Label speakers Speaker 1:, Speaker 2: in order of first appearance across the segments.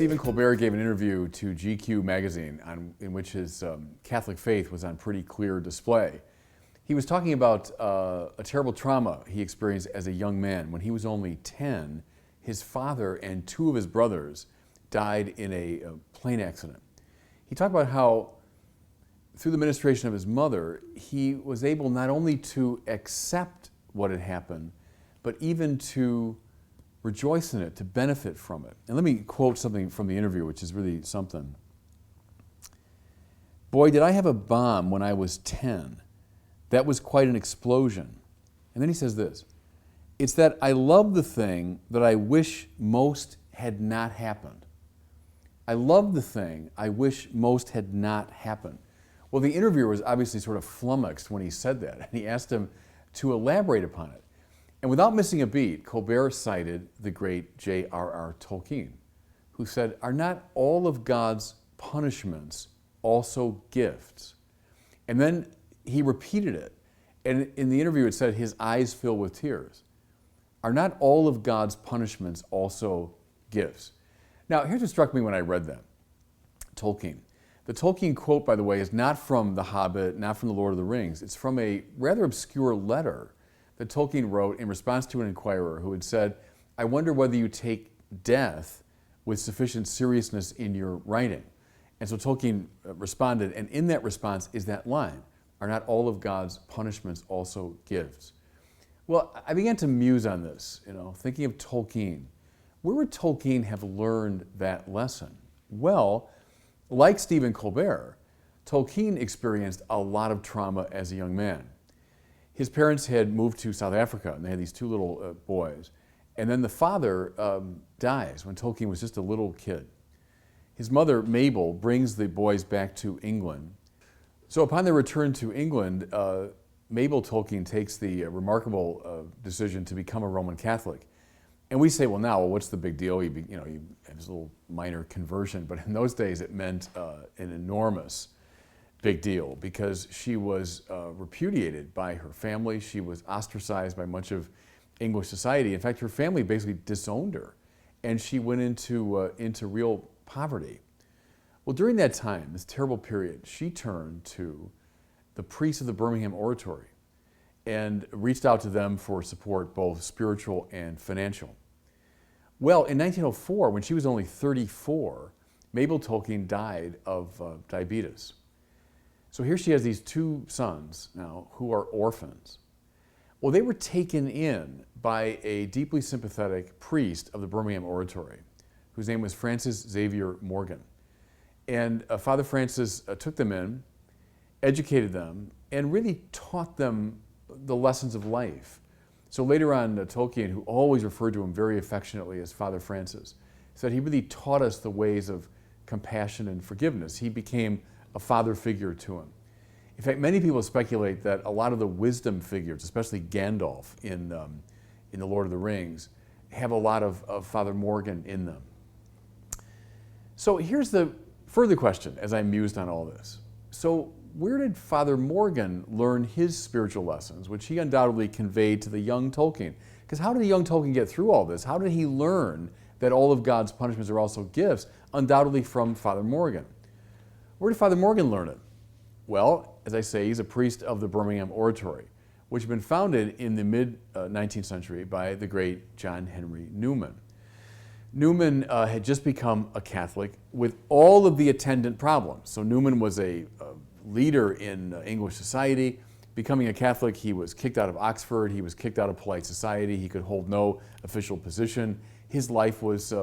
Speaker 1: Stephen Colbert gave an interview to GQ magazine in which his Catholic faith was on pretty clear display. He was talking about a terrible trauma he experienced as a young man. When he was only 10, his father and two of his brothers died in a plane accident. He talked about how, through the ministration of his mother, he was able not only to accept what had happened, but even to rejoice in it, to benefit from it. And let me quote something from the interview, which is really something. "Boy, did I have a bomb when I was 10. That was quite an explosion." And then he says this, "It's that I love the thing that I wish most had not happened. I love the thing I wish most had not happened." Well, the interviewer was obviously sort of flummoxed when he said that, and he asked him to elaborate upon it. And without missing a beat, Colbert cited the great J.R.R. Tolkien, who said, "Are not all of God's punishments also gifts?" And then he repeated it. And in the interview it said his eyes filled with tears. "Are not all of God's punishments also gifts?" Now, here's what struck me when I read that. Tolkien. The Tolkien quote, by the way, is not from The Hobbit, not from The Lord of the Rings. It's from a rather obscure letter that Tolkien wrote in response to an inquirer who had said, "I wonder whether you take death with sufficient seriousness in your writing." And so Tolkien responded, and in that response is that line, "Are not all of God's punishments also gifts?" Well, I began to muse on this, thinking of Tolkien. Where would Tolkien have learned that lesson? Well, like Stephen Colbert, Tolkien experienced a lot of trauma as a young man. His parents had moved to South Africa, and they had these two little boys. And then the father dies when Tolkien was just a little kid. His mother, Mabel, brings the boys back to England. So upon their return to England, Mabel Tolkien takes the remarkable decision to become a Roman Catholic. And we say, well, what's the big deal? He had his little minor conversion, but in those days it meant an enormous big deal because she was repudiated by her family. She was ostracized by much of English society. In fact, her family basically disowned her, and she went into real poverty. Well, during that time, this terrible period, she turned to the priests of the Birmingham Oratory and reached out to them for support, both spiritual and financial. Well, in 1904, when she was only 34, Mabel Tolkien died of diabetes. So here she has these two sons now who are orphans. Well, they were taken in by a deeply sympathetic priest of the Birmingham Oratory, whose name was Francis Xavier Morgan. And Father Francis took them in, educated them, and really taught them the lessons of life. So later on, Tolkien, who always referred to him very affectionately as Father Francis, said he really taught us the ways of compassion and forgiveness. He became a father figure to him. In fact, many people speculate that a lot of the wisdom figures, especially Gandalf in The Lord of the Rings, have a lot of Father Morgan in them. So here's the further question as I mused on all this. So where did Father Morgan learn his spiritual lessons, which he undoubtedly conveyed to the young Tolkien? Because how did the young Tolkien get through all this? How did he learn that all of God's punishments are also gifts? Undoubtedly from Father Morgan. Where did Father Morgan learn it? Well, as I say, he's a priest of the Birmingham Oratory, which had been founded in the mid-19th century by the great John Henry Newman. Newman had just become a Catholic with all of the attendant problems. So Newman was a leader in English society. Becoming a Catholic, he was kicked out of Oxford, he was kicked out of polite society, he could hold no official position. His life was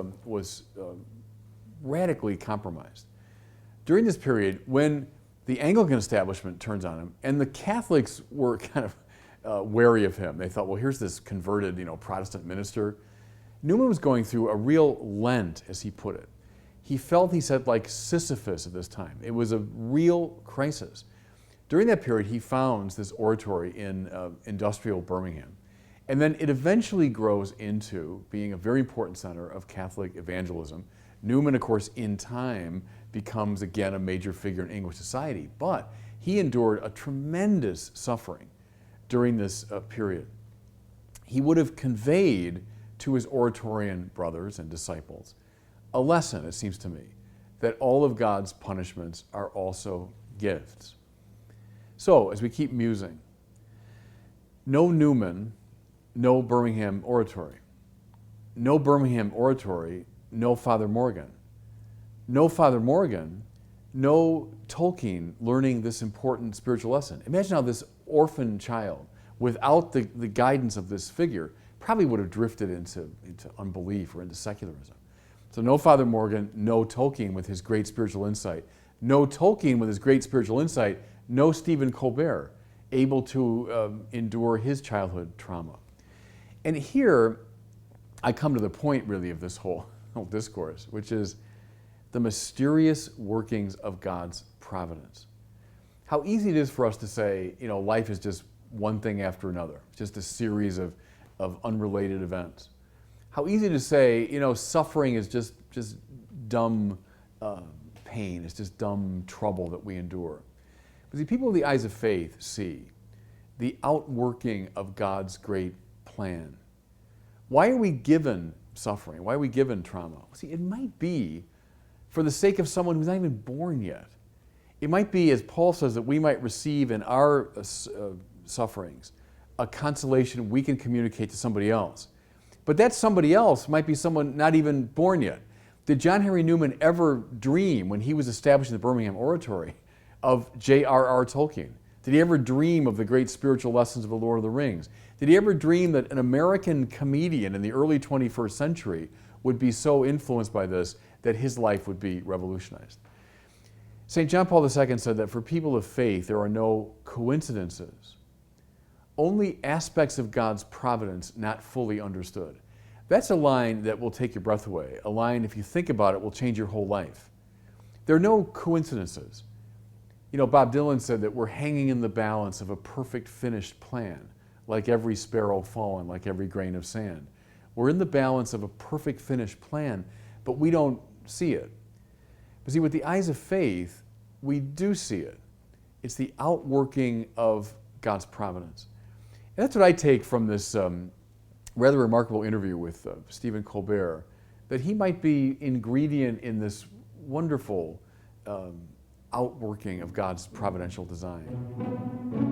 Speaker 1: radically compromised. During this period, when the Anglican establishment turns on him, and the Catholics were kind of wary of him, they thought, well, here's this converted, Protestant minister. Newman was going through a real Lent, as he put it. He felt, he said, like Sisyphus at this time. It was a real crisis. During that period, he founds this oratory in industrial Birmingham. And then it eventually grows into being a very important center of Catholic evangelism. Newman, of course, in time becomes again a major figure in English society, but he endured a tremendous suffering during this period. He would have conveyed to his Oratorian brothers and disciples a lesson, it seems to me, that all of God's punishments are also gifts. So, as we keep musing, no Newman, no Birmingham Oratory. No Birmingham Oratory, no Father Morgan. No Father Morgan, no Tolkien learning this important spiritual lesson. Imagine how this orphan child, without the guidance of this figure, probably would have drifted into unbelief or into secularism. So no Father Morgan, no Tolkien with his great spiritual insight. No Tolkien with his great spiritual insight, no Stephen Colbert, able to endure his childhood trauma. And here, I come to the point really of this whole discourse, which is the mysterious workings of God's providence. How easy it is for us to say, life is just one thing after another, just a series of unrelated events. How easy to say, suffering is just dumb pain, it's just dumb trouble that we endure. But see, people with the eyes of faith see the outworking of God's great plan. Why are we given suffering? Why are we given trauma? See, it might be for the sake of someone who's not even born yet. It might be, as Paul says, that we might receive in our sufferings a consolation we can communicate to somebody else. But that somebody else might be someone not even born yet. Did John Henry Newman ever dream, when he was establishing the Birmingham Oratory, of J.R.R. Tolkien? Did he ever dream of the great spiritual lessons of the Lord of the Rings? Did he ever dream that an American comedian in the early 21st century would be so influenced by this that his life would be revolutionized? St. John Paul II said that for people of faith, there are no coincidences, only aspects of God's providence not fully understood. That's a line that will take your breath away. A line, if you think about it, will change your whole life. There are no coincidences. Bob Dylan said that we're hanging in the balance of a perfect finished plan, like every sparrow fallen, like every grain of sand. We're in the balance of a perfect finished plan, but we don't see it. But see, with the eyes of faith, we do see it. It's the outworking of God's providence. And that's what I take from this rather remarkable interview with Stephen Colbert, that he might be ingredient in this wonderful outworking of God's providential design.